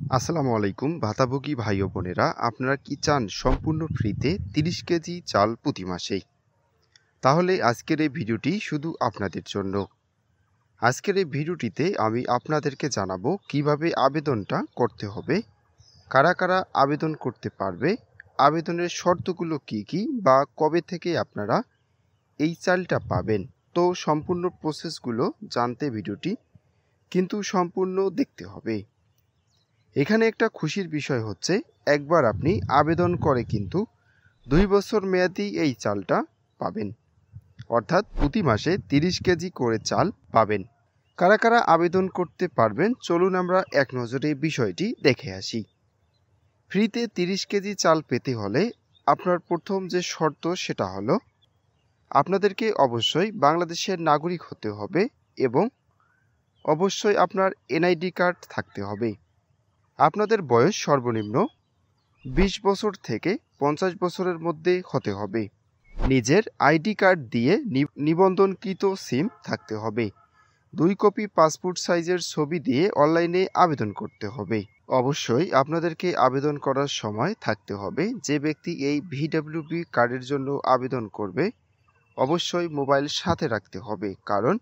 আসসালামু আলাইকুম ভাতাভোগী ভাই ও বোনেরা, আপনারা কি চান সম্পূর্ণ ফ্রিতে 30 কেজি চাল প্রতি মাসেই? তাহলে আজকের এই ভিডিওটি শুধু আপনাদের জন্য। আজকের এই ভিডিওটিতে আমি আপনাদেরকে জানাবো কিভাবে আবেদনটা করতে হবে, কারা কারা আবেদন করতে পারবে, আবেদনের শর্তগুলো কি কি বা কবে থেকে আপনারা এই চালটা পাবেন। তো সম্পূর্ণ প্রসেসগুলো জানতে ভিডিওটি কিন্তু সম্পূর্ণ দেখতে হবে। এখানে একটা খুশির বিষয় হচ্ছে, একবার আপনি আবেদন করে কিন্তু 2 বছর মেয়াদি এই চালটা পাবেন, অর্থাৎ প্রতি মাসে 30 কেজি করে চাল পাবেন। কারা কারা আবেদন করতে পারবেন চলুন আমরা এক নজরে বিষয়টি দেখে আসি। ফ্রিতে 30 কেজি চাল পেতে হলে আপনার প্রথম যে শর্ত সেটা হলো আপনাদেরকে অবশ্যই বাংলাদেশের নাগরিক হতে হবে এবং অবশ্যই আপনার এনআইডি কার্ড থাকতে হবে। আপনাদের বয়স সর্বনিম্ন 20 বছর থেকে 50 বছরের মধ্যে হতে হবে। নিজের আইডি কার্ড দিয়ে নিবন্ধনকৃত সিম থাকতে হবে। 2 কপি পাসপোর্ট সাইজের ছবি দিয়ে অনলাইনে আবেদন করতে হবে। অবশ্যই আপনাদেরকে আবেদন করার সময় থাকতে হবে, যে ব্যক্তি এই ভিডব্লিউবি কার্ডের জন্য আবেদন করবে অবশ্যই মোবাইল সাথে রাখতে হবে, কারণ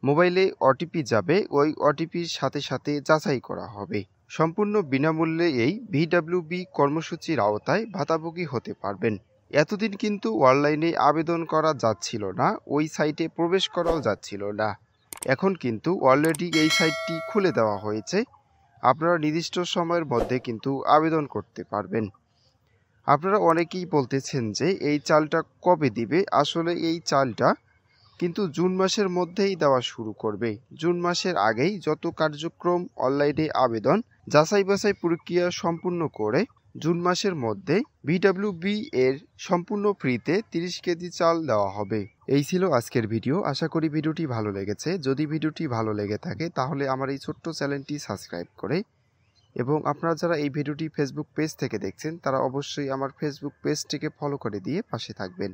মোবাইলে ওটিপি যাবে, ওই ওটিপির সাথে সাথে যাচাই করা হবে। সম্পূর্ণ বিনামূল্যে এই ভিডব্লিউবি কর্মসূচির আওতায় ভাতাভোগী হতে পারবেন। এতদিন কিন্তু অনলাইনে আবেদন করা যাচ্ছিল না, ওই সাইটে প্রবেশ করাও যাচ্ছিল না। এখন কিন্তু অলরেডি এই সাইটটি খুলে দেওয়া হয়েছে, আপনারা নির্দিষ্ট সময়ের মধ্যে কিন্তু আবেদন করতে পারবেন। আপনারা অনেকেই বলতেছেন যে এই চালটা কবে দিবে। আসলে এই চালটা কিন্তু জুন মাসের মধ্যেই দেওয়া শুরু করবে। জুন মাসের আগেই যত কার্যক্রম অনলাইনে আবেদন যাচাই বাছাই প্রক্রিয়া সম্পূর্ণ করে জুন মাসের মধ্যে ভিডব্লিউবি এর সম্পূর্ণ ফ্রিতে 30 কেজি চাল দেওয়া হবে। এই ছিল আজকের ভিডিও। আশা করি ভিডিওটি ভালো লেগেছে। যদি ভিডিওটি ভালো লেগে থাকে তাহলে আমার এই ছোট্ট চ্যানেলটি সাবস্ক্রাইব করে, এবং আপনারা যারা এই ভিডিওটি ফেসবুক পেজ থেকে দেখছেন তারা অবশ্যই আমার ফেসবুক পেজটিকে ফলো করে দিয়ে পাশে থাকবেন।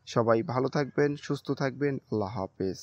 সবাই ভালো থাকবেন, সুস্থ থাকবেন। আল্লাহ হাফেজ।